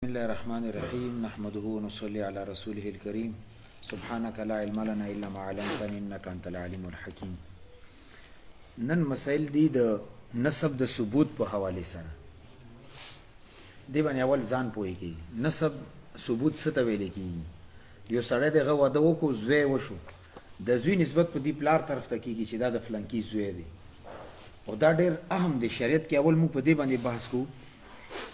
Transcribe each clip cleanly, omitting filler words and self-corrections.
بسم الله الرحمن الرحيم نحمده ونصلي على رسوله الكريم سبحانك لا علم لنا الا ما علمتنا انك انت العليم الحكيم. نن مسائل دي د نسب د ثبوت په حواله سره دی باندې اول ځان پوهیږي. نسب ثبوت څه ته ویل کیږي؟ یو سړی دغه واده وکړو، زوی وشو، د زوی نسبت په دې پلار طرف ته کیږي چې دا د فلانکی زوی دی، او دا ډېر اهم دی. شریعت کې اول موږ په دې باندې بحث کوو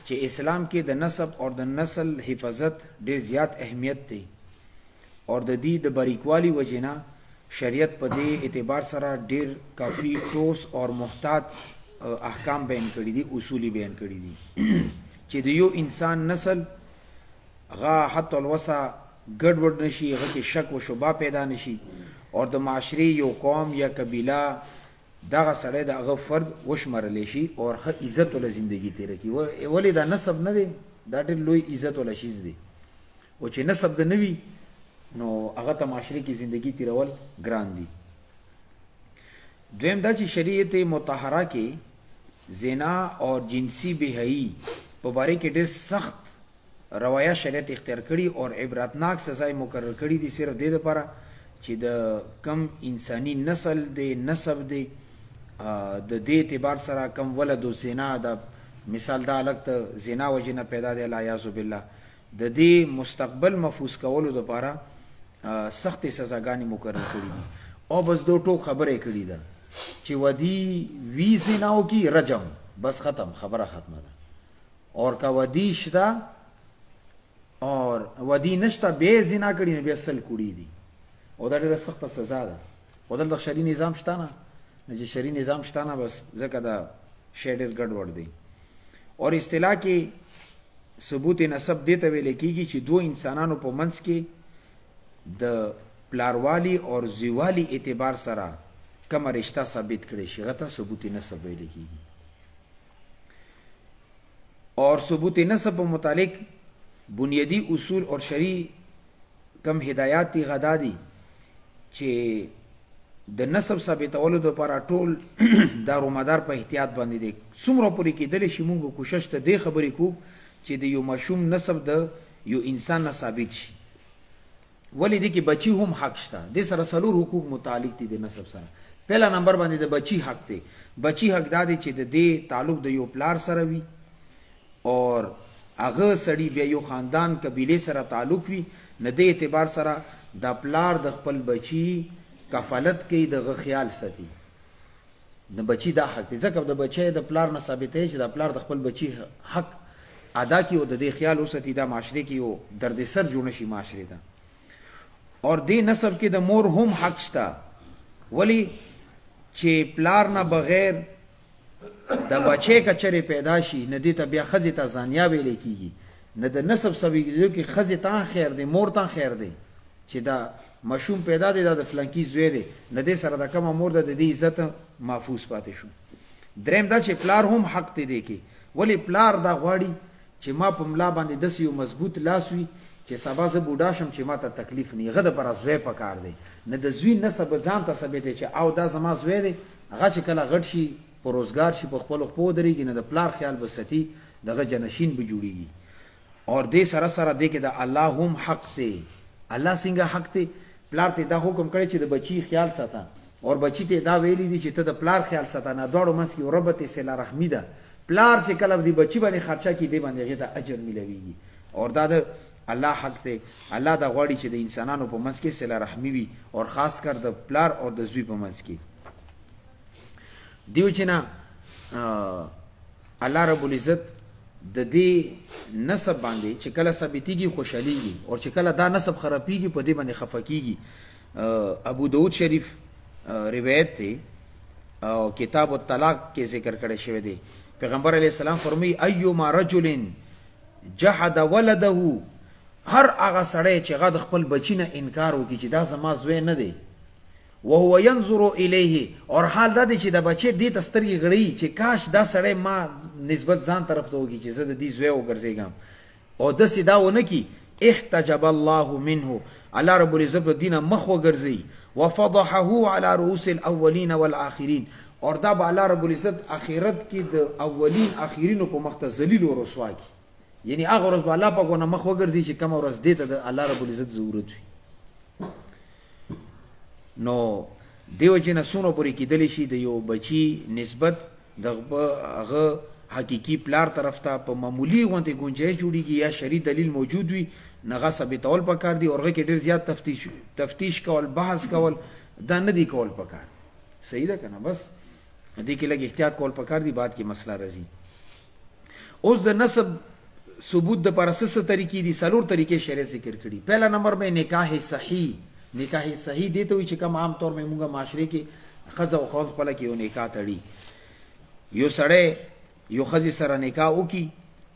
چې اسلام کې د نسب او د نسل حفاظت ډېر زیات اهمیت دی، او د دې د باریکوالي وجینا شریعت په دې اعتبار سره ډېر کافی ټوس او محتاط احکام بیان کړي دي، اصول بیان کړي دي چې د یو انسان نسل غا حتی الوسع ګډوډ نشي، هغه کې شک و شبهه پیدا نشي، او د معاشري یو قوم یا قبیله دغه سړی د هغه فرد وشمارلی شي او ښه عزت ولا زندگی تیره کړي. ولې دا نسب نه دی؟ دا ډېر لوی عزت ولا شیز دی، او چې نسب د نه وي نو هغه ته معاشرې کې زندگی تیرول ګران دي. دویم دا چې شریعت مطهره کې زنا او جنسی بهایي په باره کې ډېر سخت روایه شریعت اختیار کړي او عبرتناک سزای مقرر کړي دي، صرف دې لپاره چې د کم انساني نسل دی، نسب دی، د دې اعتبار سره کم ولد و زنا، د مثال دا الګ ته زنا وجنه پیدا دی العیاذ بالله، د دې مستقبل محفوظ کولو لپاره سخت سزاګانې مقرر کړي دي. او بس دو ټوک خبره کړي ده چې ودی وی زناو کی رجم، بس ختم، خبره ختمه ده. اور کا ودی شتا اور ودی نشتا به زنا کړي نه به سل کړي دي، او دا ډېره سخته سزا ده. او دلته شرعي نظام شته نه، چې شرعي نظام شته نه، بس ځکه دا شی ډېر ګډوډ دی. اور اصطلاح کې ثبوت نسب دې ته ویل کېږي چې دو انسانانو په منځ کې د پلاروالی او زیوالی اعتبار سره کومه رشته ثابت کړي شي، هغه ته ثبوت نسب ویل کېږي. اور ثبوت نسب په متعلق بنیادی اصول اور شرعي کم هدایات دي غدا دي چې د نسب ثابتولو لپاره ټول دارومدار په احتیاط باندې دي. څومره پورې کېدلی شي موږ کوشش ته دې خبرې کوو چې د یو ماشوم نسب د یو انسان نه ثابت شي. ولې دې کې بچي هم حق شته، دې سره څلور حقوق متعلق دي د نسب سره. پهلا نمبر باندې د بچي حق دی. بچي حق دا دی چې د دې تعلق د یو پلار سره وي، اور هغه سړي بیا یو خاندان قبیله سره تعلق وي، نه دې اعتبار سره د پلار د خپل بچي کفالت کوي، دغه خیال ساتي. د بچي دا حق دی، ځکه د بچي د پلار نه ثابتې چې د پلار د خپل بچي حق ادا کړي او د دې خیال وساتي. دا معاشرې کې یو دردسر جوړ شي معاشرې ته. اور دې نسب کې د مور هم حق شته، ولی چې پلار نه بغیر د بچي کچرې پیدا شي، نه دې ته بیا ښځې ته زانیه ویلې کېږي، نه د نسب سبیلو کې ښځې ته خیر دی، مور ته خیر دی چې دا مشوم پیدا دی، دا د فلانکی زوی دی، نه دې سره د کومه مور ده د دې عزت محفوظ پاتې شو. دریم دا چې پلار هم حق دی دی کې، ولی پلار دا غواړي چې ما په ملا باندې داسې یو مضبوط لاس وي چې سبا زه بوډا شم چې ما ته تکلیف نه، هغه دپاره زوی پکار دی. نه د زوی نسب ځان ته ثابت دی چې او دا زما زوی دی، هغه چې کله غټ شي په روزګار شي په خپلو خپو ودرېږي، نه د پلار خیال به ساتي، دغه جنشین به جوړېږي. اور دې سره سره دې کې د الله هم حق دی. الله څنګه حق دی؟ پلار ته دا حکم کړی چې د بچی خیال ساته، اور بچی ته دا ویلی دي چې ته د پلار خیال ساته. نه دواړو منځ کې ربط صله رحمي ده. پلار چې کله د بچی باندې خرچه کوي، دې باندې هغې ته اجر میلویږي، اور دا د الله حق دی. الله دا غواړي چې د انسانانو په منځ کې صله رحمي وي، اور خاص کر د پلار او د زوی په منځ کې. دیو چې نه الله رب العزت د دې نسب باندې چې کله ثابتېږي خوشحالیږي، او چې کله دا نسب خرابېږي په دې باندې خفه کېږي. ابو داود شریف روایت دی او کتاب الطلاق کې ذکر کړی شوی دی. پیغمبر علیه السلام فرمایي ایما رجل جحد ولده، هر هغه سړی چې هغه د خپل بچي نه انکار وکړي چې دا زما زوی نه دی، وهو ينظر الیه، اور حال دا دی چې د بچی دې ته سترګې غړوي چې کاش دا سړی ما نسبت ځان طرف ته وکړي چې زه د دې زوی وګرځېږم، او داسې دا ونه کړي، احتجب الله منه، الله رب العزت د دینه مخ وګرځوي، وفضحه على رؤوس الاولین والآخرین، اور دا به الله رب العزت اخرت کې د اولین آخرینو په مخ ته ذلیل او رسوا کړي. یعنی هغه ورځ به الله پاک ونه مخ وګرځي چې کوم ورځ دې ته د الله رب العزت ضرورت وي. نو دیو چې نه سونو پورې کېدلی شي د یو بچي نسبت د هغه حقیقي پلار طرف ته په معمولی غونډې گنجائش جوړیږي یا شرعي دلیل موجود وي نغه ثابتول پکار دي اورغه کې ډیر زیات تفتیش کول بحث کول دا نه دی کول پکار. صحیح ده کنه؟ بس دې کې لږ احتیاط کول پکار دي بعد کې مسله راځي. اوس د نسب ثبوت د پر اساس طریقې دي څلور طریقې شریعت ذکر کړي. پہلا نمبر میں نکاح صحیح. نکاح صحیح دی ته وي چې کوم عام طور موږ معاشره کې خزه او خاوند خپل کې یو نکاح تړي. یو سړی یو خزي سره نکاح وکي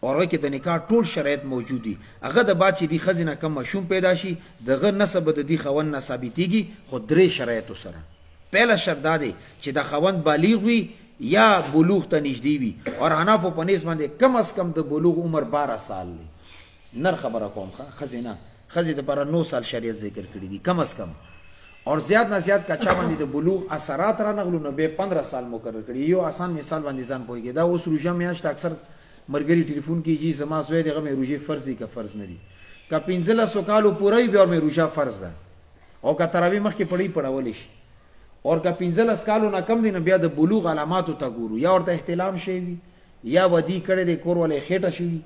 اور کې د نکاح ټول شرایط موجود دي. هغه د بعد چې دی خزینه کم مشوم پیدا شي دغه نسب د دی خوند نه ثابتېږي خو درې شرایط سره. پہلا شرط دا دی چې د خوند بالغ وي یا بلوغ ته نږدې وي اور حنفو په نسبت باندې کم از کم د بلوغ عمر 12 سال دی. نر خبره کوم خزینه خزی د پر 9 سال شریعت ذکر کړی دي کم از کم اور زیات نه زیات کا چا باندې د بلوغ اثرات را نغلو نو به 15 سال مقرر کړی. یو آسان مثال باندې ځان پوهیږي دا اوس روزه میاشت اکثر مرګري ټلیفون کیږي زما زوی دغه مې روزه فرض دي که فرض نه دي کا 15 کالو پورای به اور مې روزه فرض ده او کا تراوی مخ کې پړول شي اور کا 15 کالو نه کم دي نه بیا د بلوغ علامات ته ګورو یا ورته احتلام شي یا ودی کړي د کور ولې خېټه شي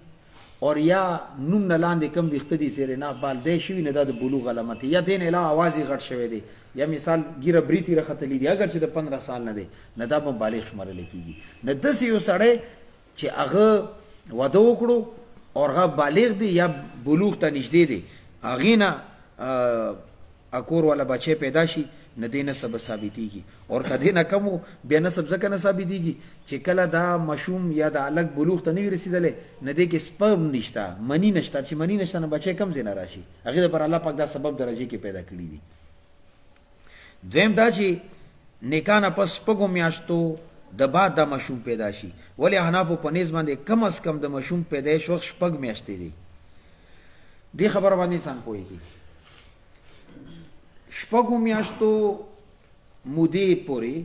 اور یا نوم نه لاندې کم وخت دي سره نه بال دی شوی نه د بلوغ علامت یا دین اله आवाज غټ شوی دی یا مثال ګیره بریتی رختلی دی اگر چې د 15 سال نه دی نه دا په بالغ شمارل کیږي. نه د یو سړی چې هغه واده وکړو اور هغه بالغ دی یا بلوغ ته نږدې دی هغه نه اکور ولا بچي پیدا شي نه دینه سبب ثابتيږي اور کدی نه کمو بیا نه سبب ځکه نه ثابتيږي چې کله دا مشوم یا د الګ بلوغ ته نه رسیدلې نه دی کې سپرم نشتا منی نشتا چې منی نشتا نه بچي کم زینه راشي هغه پر الله پاک دا سبب درجه کې پیدا کړی دي. دویم دا چې نکاح نه پس پګو میاشتو د بعد د مشوم پیدا شي ولی حنفو په نسبت باندې کم از کم د مشوم پیدایش وخت شپږ میاشتې دي. دی خبر باندې څنګه پوهیږي شپږو میاشتو مودې پورې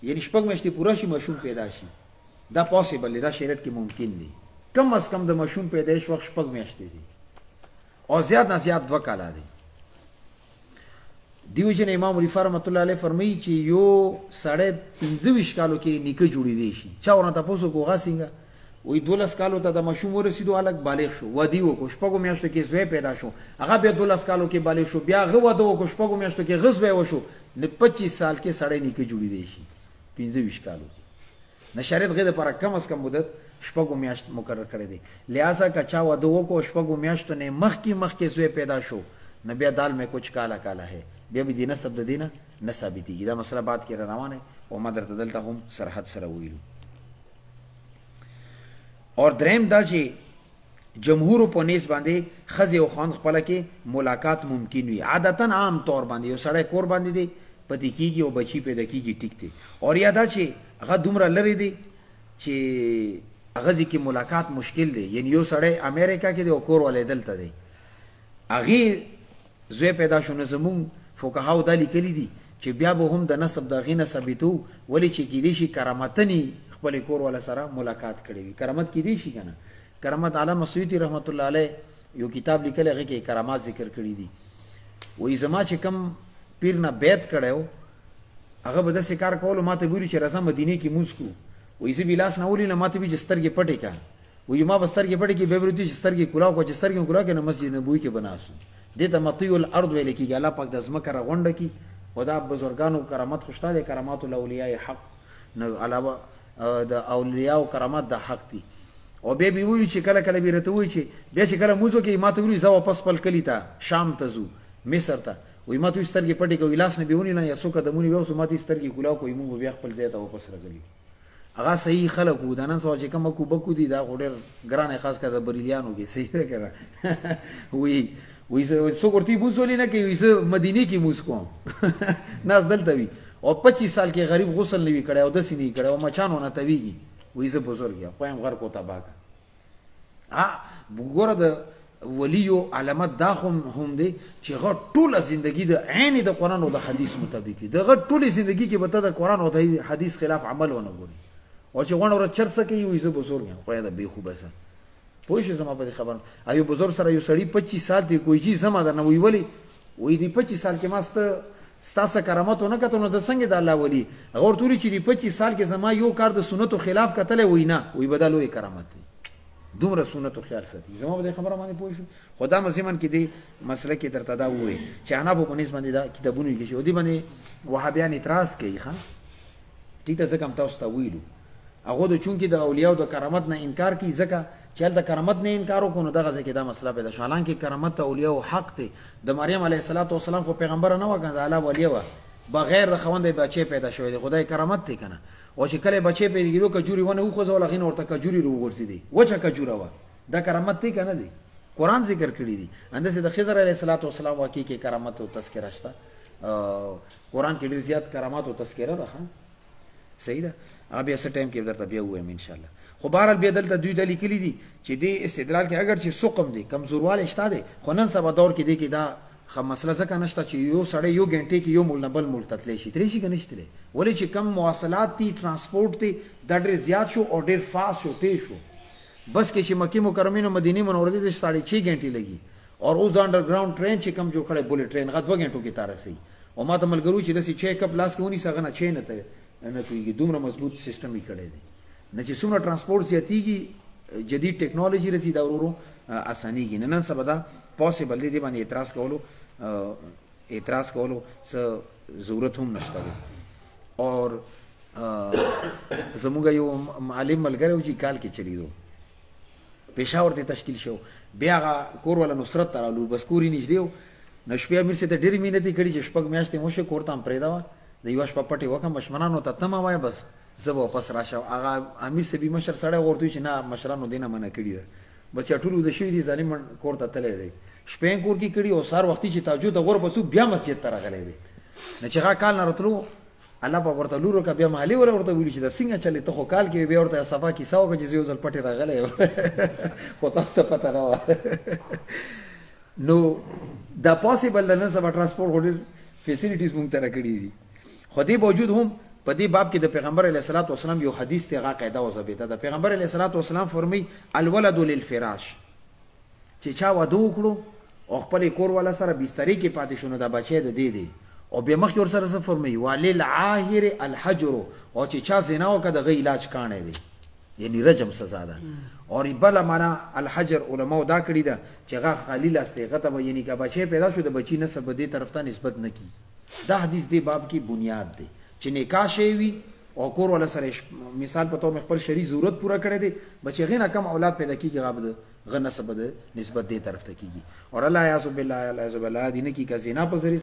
یعنی شپږ میاشتې پوره شي مشوم پیدا شي دا پاسبل دی دا شریعت کې ممکن دی. کم از کم د مشوم پیدایش وخت شپږ میاشتې دي او زیات نه زیات 2 کاله دي. دیو جن امام رفاع رحمت الله علیه فرمایي چې یو 25 کالو کې نکاح جوړی دی شي چا ورته تاسو کوغه څنګه وی 12 کالو ته د مشوم ورسېدو الګ بالغ شو ودی وکړو شپږو میاشتو کې زوی پیدا شو هغه بیا 12 کالو کې بالغ شو بیا هغه وده وکړو شپږو میاشتو کې غزوی وشو نه 25 سال کې سړی نکاح جوړی دی شي 25 کالو نه شریعت غیر پر کم از کم مدت شپږو میاشت مقرر کړی دی. لہذا کا چا وده وکړو شپږو میاشتو نه مخ کې زوی پیدا شو نه بیا دال میں کچھ کالا کالا ہے بیا به دینه سبب د دینه نه ثابتېږي. دا مسله بعد کې روانه او ما درته دلته هم سرحد سره ویلو. اور دریم دا چې جمهور په نس باندې خزي او خان خپل کې ملاقات ممکن وي عادتا عام طور باندې یو سړی کور باندې دی پتی کیږي او بچی پیدا کیږي ټیک دی اور یا دا چې هغه دومره لري دی چې هغه ځکه ملاقات مشکل دی یعنی یو سړی امریکا کې دی او کور ولې دلته دی هغه زوی پیدا شونه زمون فقهاو د لیکلي دي چې بیا به هم د نسب د غینه ثابتو ولی چې کې دي شي کرامتنی خپل کور ولا سره ملاقات کړي وي کرامت کې دي شي کنه. کرامت علامه سیوطی رحمت الله علیه یو کتاب لیکل هغه کې کرامات ذکر کړي دي. وې زما چې کم پیر نه بیت کړو هغه به د کار کول ماته ویل چې راځه مدینه کې موږ کو وې زه بلاس نه ولې نه ماته به جسترګې پټې کا وې ما بسترګې پټې کې به ورته جسترګې کلاو کو جسترګې کلاو کې مسجد نبوي کې بناسو دته مطیع الارض ویل کېږي الله پاک د زمکه راغونډه کی خدا بزرګانو کرامت خوشته دي کرامات الاولیاء حق نه علاوه د اولیاء او کرامات د حق دي او به ویل چې کله کله بیرته وای چې بیا چې کله موزو کې ماته ویل زو واپس پل کلی ته شام ته زو مصر ته وای ماته سترګې پټې کوي لاس نه بیونی نه یا سوکه د مونږ وو ماته سترګې کولاو کوي مونږ بیا خپل ځای ته واپس راغلی. هغه صحیح خلک وو د نن سوچ کوم کو بکو دي دا غوډر ګرانه خاص کړه بریلیانو کې صحیح ده کړه وی څو ورته بوزولې نه کوي وې مدینه کې موس کوم ناس دلته وی او 25 سال کې غریب غسل نه وی کړه او د سینې کړه او مچانو نه تویږي وې زه بزرګ یم پایم غر کو تباک وګوره د ولیو علامت دا هم دی چې غ ټول ژوندۍ د عین د قران او د حدیث مطابق دی غ ټول ژوندۍ کې به ته د قران او د حدیث خلاف عمل ونه ګوري او چې غوڼ ور چرڅ کوي وې زه بزرګ یم خو دا به خوبه سه پوه شو زما په خبر ایو بزرګ سره یو سړی 25 سال دی کوئی چیز سم ده نه وی ولی وی دی 25 سال کې ماست ستاسو کرامتونه کته نو د څنګه د الله ولی غور توري چې دی 25 سال کې زما یو کار د سنتو خلاف کتل وی نه وی بدلوې کرامت دی دومره سنتو خیال ساتي زما په خبره باندې پوه شو خدا مزمن کې دی مسله کې درته دا وې چې انا په پنځ باندې دا کتابونه کې شو دی باندې وهابیان اعتراض کوي ښا ټیک ته ځکه تاسو ته ویلو هغه د چون کې د اولیاء او د کرامت نه انکار کوي ځکه چې د کرامت نه انکار وکړو دغه ځکه دا مسله پیدا شو حالانکه کرامت اولیاء او حق دی د مریم علیه السلام خو پیغمبر نه وکړه الله ولی و بغیر د خوندې بچي پیدا شوی دی خدای کرامت دی کنه او چې کله بچي پیدا کیږي کجوري ونه خو ځول غین ورته کجوري رو ورسېدي وچه کجوره و دا کرامت دی کنه دی قران ذکر کړی دی اندسه د خضر علیه السلام واقعي کې کرامت او تذکرہ شته قران کې ډیر زیات کرامات او تذکرہ ده صحیح ده بیا څه ټایم کې درته بیا وایم ان شاء الله خو بهرحال بیا دلته دوی د لیکلي دي چې د استدلال کې اگر چې سقم دي کمزورواله شته دي خو نن سبا دور کې دی کې دا مسله ځکه نشته چې یو سړی یو غنټه کې یو مول نه بل مول تتلی شي ترې شي کنيشته ولې چې کم مواصلات دي ترانسپورت دي دا ډېر زیات شو او ډېر فاست شو تیز شو بس کې چې مکه مکرمه او مدینه منوره دي 6.5 غنټې لګي او اوس انډرګراوند ټرین چې کم جوړ کړي بولټ ټرین غد 2 غنټو کې تار رسي او ما ته ملګرو چې د سی چیک اپ لاس کې ونی څنګه چین ته نه کوي دومره مضبوط سیستم یې کړی دی نه چې څومره ترانسپورت زیاتیږي جدید ټیکنالوژي رسي دا ورو اسانيږي نن سبا دا پوسیبل دی باندې اعتراض کولو څه ضرورت هم نشته دی اور زموږ یو عالم ملګری چې کال کې چلی دو پېښور ته تشکیل شو بیا کور ولا نصرت ترالو بس کوري نږدې نشپیا میر سي ته ډېر مينتي کړي چې شپږ میاشتې مو شو کوړتام پرې دا د یو شپه پټي وکم مشمنانو ته تمه وای بس زه واپس راشم هغه امیر سي به مشر سره ورته چې نه مشرانو دینه منه کړی ده بچا ټول د شوی دي ظالم کور ته تللی دی شپې کور کې کړي او سار وختي چې تهجد غور پسو بیا مسجد ته راغلی دی نه چې هغه کال نه راتلو الله په ورته لورو کا بیا مالی ورته ویل چې د څنګه چلی ته خو کال کې بیا ورته صفا کې ساو کې یو ځل پټي راغلی خو تاسو ته پته نه و نو دا پوسیبل نه سبا ترانسپورت هډر فیسیلیټیز مونږ ته راکړي دي خو دې باوجود هم په دې باب کې د پیغمبر علیه الصلاۃ والسلام یو حدیث ته هغه قاعده او ضابطه ده پیغمبر علیه الصلاۃ والسلام فرمایي الولد للفراش چې چا واده وکړو او خپل کور والا سره بسترې کې پاتې شونه دا بچی د دې دی او به مخ ور سره فرمایي وللعاهر الحجر او چې چا زنا وکړه د غي علاج کانه دی یعنی رجم سزا ده اور بل معنا الحجر علماء دا کړی ده چې هغه خلیل استغه ته یعنی کا بچی پیدا شو د بچی نسب دې طرف ته نسبت نه کی دا حدیث دی باب کی بنیاد دی چې نکاح شي وي او کور ولا سره مثال په تور خپل شری ضرورت پورا کړی دی بچی غینه کم اولاد پیدا کیږي غاب غنه سبد نسبت دې طرف ته کیږي اور الله یعذ بالله دین کی کا زنا په ذریعہ